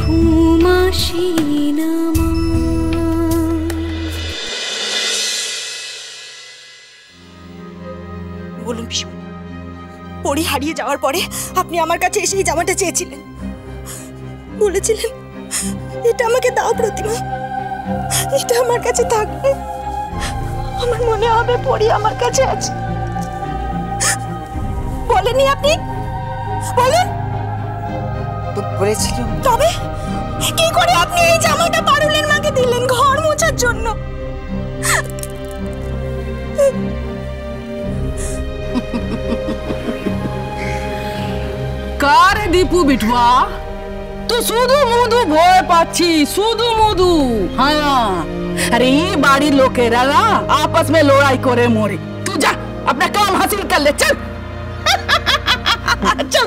ঘুম আসে না। বলুন পিসিমণি, পরি হারিয়ে যাওয়ার পরে আপনি আমার কাছে এসে এই জামাটা চেয়েছিলেন, বলেছিলেন এটা আমাকে দাও প্রতিমা, এটা আমার কাছে থাকবে, আমার মনে হবে পরি আমার কাছে আছে। বলেননি আপনি? বলেন। বলেছিলাম। তবে কি করে আপনি এই জামাটা পারুলের মাকে দিলেন ঘর মোছার জন্য? কারে দীপু বিঠুয়া, তো শুধু মধু ভয় পাচ্ছি, শুধু মধু। হ্যাঁ, अरे ये बाड़ी लोकेरा आपस में लड़ाई करे मोरे। तू जा अपना काम हासिल कर ले, चल चल।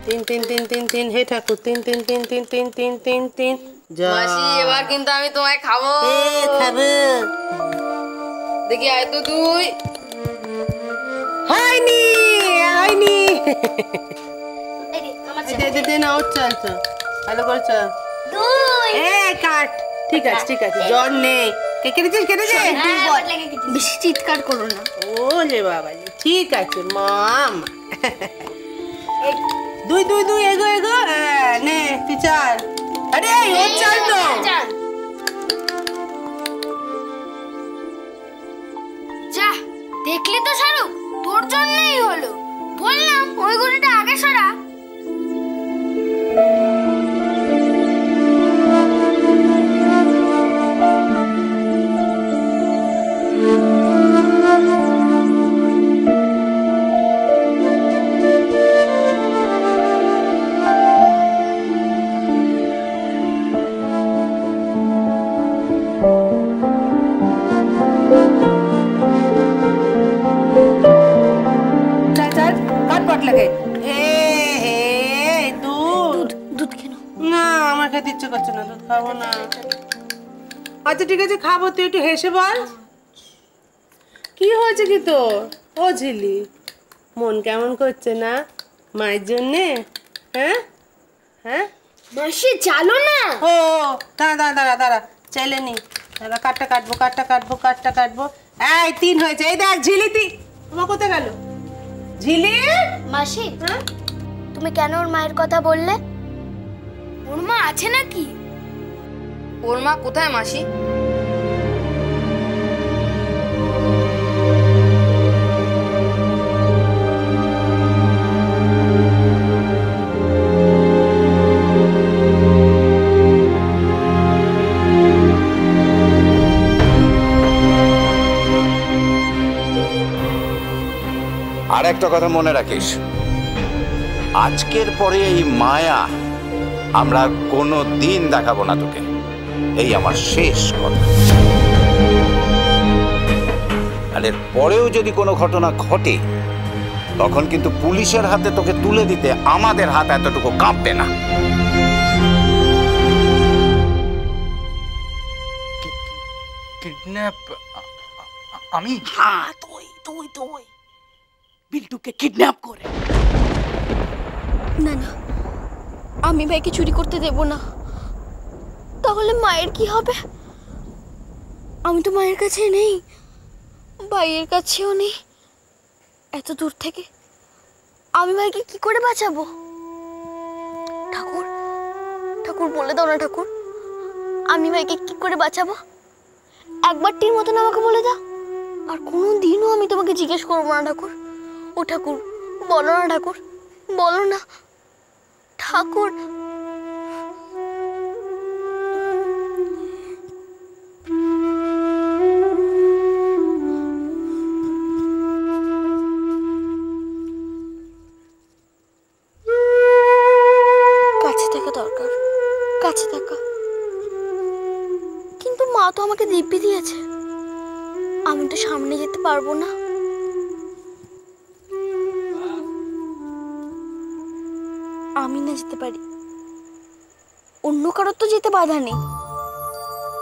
तीन तीन तीन तीन तीन हे ठाकुर, तीन तीन तीन तीन तीन तीन तीन तीन। মাসি এবার কিন্তু আমি তোমায় খাবো। খাবে দেখি আয় তো তুই। হয়নি হয়নি। দে দে দে না, চল চল ভালো করে চল। কাট। ঠিক আছে ঠিক আছে, জ্বর নেই। কেটেছিস কেটেছিস? বেশি চিৎকার করো না। ওলে বাবা, ঠিক আছে মাম। দুই দুই দুই এগো এগো, নে তুই চল। আরে ও চল তো। যা দেখলি তো শাহরুখ, তোর জন্যই হলো। বললাম ওই গরুটা আগে সরা। আচ্ছা ঠিক আছে খাবো, তুই একটু হেসে বল কি হয়েছে কি তোর? ও ঝিলি, মন কেমন করছে না মায়ের জন্যে? হ্যাঁ হ্যাঁ মাসি চালো না। ও দাঁড়া দাঁড়া দাঁড়া দাঁড়া, চাইলে নি দাঁড়া, কাটটা কাটবো কাটটা কাটবো কাটটা কাটবো। এই 3 হয়েছে। এই দেখ ঝিলি, তুই তোমার কোথায় গেল ঝিলি? মাসি তুমি কেন ওর মায়ের কথা বললে? ওর মা আছে নাকি? ওর মা কোথায় মাসি? আর একটা কথা মনে রাখিস, আজকের পরে এই মায়া আমরা কোনো দিন দেখাবো না তোকে, এই আমার শেষ কথা। আর এর পরেও যদি কোনো ঘটনা ঘটে তখন কিন্তু পুলিশের হাতে তোকে তুলে দিতে আমাদের হাত এতটুকু কাঁপবে না। কিডন্যাপ? আমি? হ্যাঁ তুই তুই তুই বিল্টুকে কিডন্যাপ করে। না না, আমি ভাইকে চুরি করতে দেব না। তাহলে মায়ের কি হবে? আমি তো মায়ের কাছে নেই, ভাইয়ের কাছেও নেই। এত দূর থেকে আমি ভাইকে কি করে বাঁচাবো? ঠাকুর ঠাকুর বলে দাও না ঠাকুর, আমি ভাইকে কি করে বাঁচাবো? একবারটির মতন আমাকে বলে দাও, আর কোনো দিনও আমি তোমাকে জিজ্ঞেস করবো না ঠাকুর। ও ঠাকুর বলো না ঠাকুর, বলো না ঠাকুর। কাছে থাকা দরকার, কাছে থাকা। কিন্তু মা তো আমাকে দিব্যি দিয়েছে, আমি তো সামনে যেতে পারবো না। আমি না যেতে পারি, অন্য কারোর তো যেতে বাধা নেই,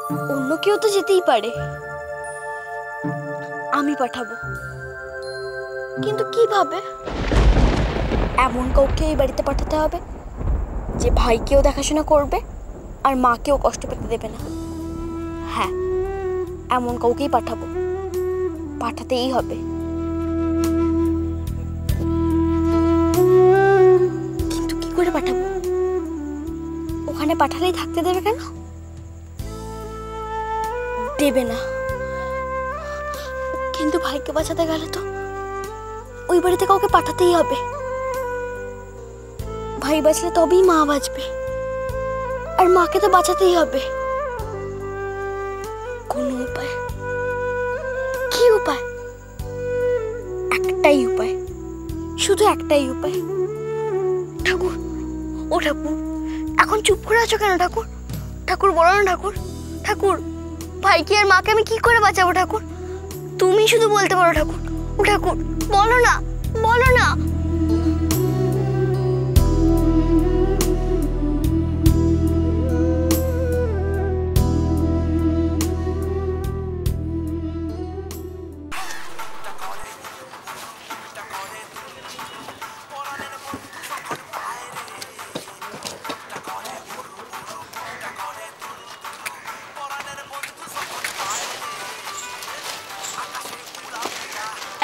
অন্য কেউ তো যেতেই পারে, আমি পাঠাবো। কিন্তু কিভাবে? এমন কাউকে এই বাড়িতে পাঠাতে হবে যে ভাইকেও দেখাশোনা করবে আর মাকেও কষ্ট পেতে দেবে না। হ্যাঁ, এমন কাউকেই পাঠাবো, পাঠাতেই হবে। কিন্তু কি করে পাঠাবো? ওখানে পাঠালেই থাকতে দেবে কেন? দেবে না। কিন্তু ভাইকে বাঁচাতে গেলে তো ওই বাড়িতে কাউকে পাঠাতেই হবে। ভাই বাঁচলে তবেই মা বাঁচবে, আর মাকে তো বাঁচাতেই হবে। কোনো উপায়? কি উপায়? একটাই উপায়, শুধু একটাই উপায়। ঠাকুর, ও ঠাকুর, এখন চুপ করে আছো কেন ঠাকুর? ঠাকুর বলো না ঠাকুর। ঠাকুর, ভাইকে আর মাকে আমি কি করে বাঁচাবো ঠাকুর? তুমি শুধু বলতে পারো ঠাকুর। ও ঠাকুর, বলো না, বলো না।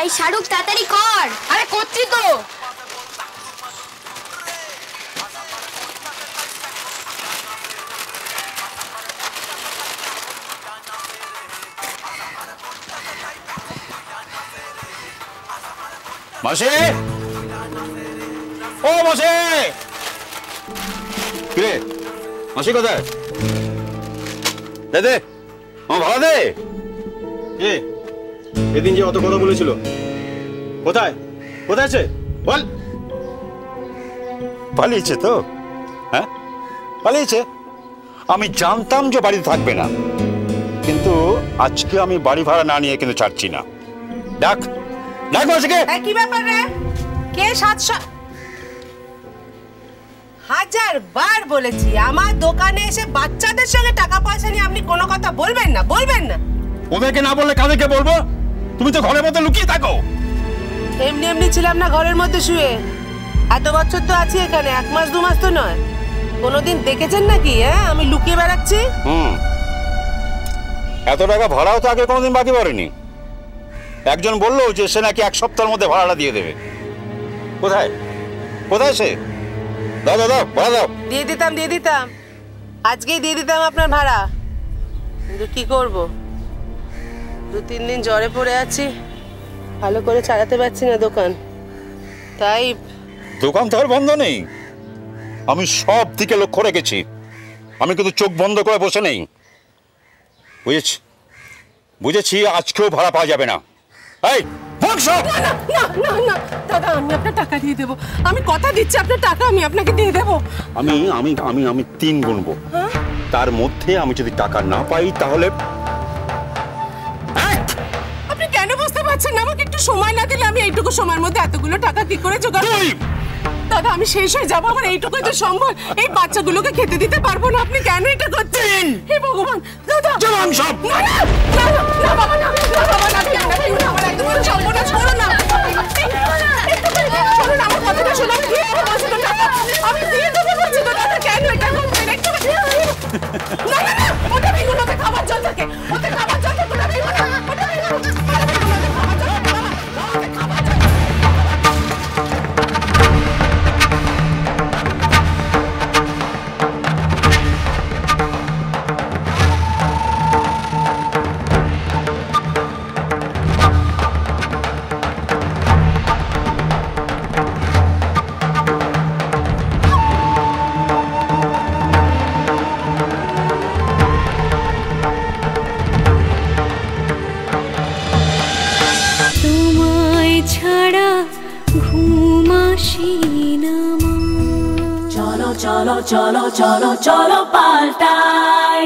এই শাহরুখ, তাড়াতাড়ি কর। আরে করছি তো। মাসি, ও মাসি, কিরে মাসি কোথায়? দে দে, আমার ভাড়া দে। এদিন যে অত কথা বলেছিল, কোথায় কোথায় আছে বল? পালিয়েছে তো? হ্যাঁ, পালিয়েছে। আমি জানতাম যে বাড়িতে থাকবে না, কিন্তু আজকে আমি বাড়ি ভাড়া না নিয়ে কিন্তু ছাড়ছি না। ডাক ডাক মাসিকে। কি ব্যাপার রে? কে 700? হাজার বার বলেছি আমার দোকানে এসে বাচ্চাদের সঙ্গে টাকা পয়সা নিয়ে আপনি কোনো কথা বলবেন না, বলবেন না। ওদেরকে না বললে কাদেরকে বলবো? তুমি তো ঘরের মধ্যে লুকিয়ে থাকো। এমনি এমনি ছিলাম না ঘরের মধ্যে শুয়ে, এত বছর তো আছি এখানে, 1 মাস 2 মাস তো নয়। কোনোদিন দেখেছেন নাকি আমি লুকিয়ে বেড়াচ্ছি? এত টাকা ভাড়াও তো আগে কোনোদিন বাকি পড়েনি। একজন বললো যে সে নাকি 1 সপ্তাহের মধ্যে ভাড়াটা দিয়ে দেবে। কোথায় কোথায় সে? দাও দাও দাও, ভাড়া দাও। দিয়ে দিতাম আজকেই দিয়ে দিতাম আপনার ভাড়া, কিন্তু কি করব, 2-3 দিন জ্বরে পড়ে আছি, ভালো করে চালাতে পারছি না দোকান, তাই। দোকান তো আর বন্ধ নেই, আমি সব দিকে লক্ষ্য রেখেছি। আমি কিন্তু চোখ বন্ধ করে বসে নেই। বুঝেছি বুঝেছি, আজকেও ভাড়া পাওয়া যাবে না। এই দাদা, আমি আপনার টাকা দিয়ে দেবো, আমি কথা দিচ্ছি আপনার টাকা আমি আপনাকে দিয়ে দেবো। আমি আমি আমি আমি 3 গুনবো, তার মধ্যে আমি যদি টাকা না পাই তাহলে। আপনি কেন বুঝতে পারছেন না? আমাকে একটু সময় না দিলে আমি এইটুকু সময়ের মধ্যে এতগুলো টাকা কি করে জোগাড়? দাদা, আমি শেষ হয়ে যাবো, আমার এইটুকুই তো সম্ভব। এই বাচ্চাগুলোকে খেতে দিতে পারবো না, আপনি কেন এটা করছেন? হে ভগবান, দাদা চলুন সব। না না না না বাবা, না বাবা, না আমার একদম সর্বনাশ করো না। শোনুন আমার কথাটা, শোনো, আমি দিয়ে দেবো বলছি তো টাকা, আমি দিয়ে দেবো বলছি তো দাদা, কেন এটা করছেন? না না না, ওটা ভেঙুন, ওতে খাবার জল থাকে, ওতে খাবার জল থাকে, ওটা ভেঙুন না, ওটা ভেঙুন, খাবার জল থাকে, খাবার জল থাকে। চলো চলো চলো চলো পাল্টাই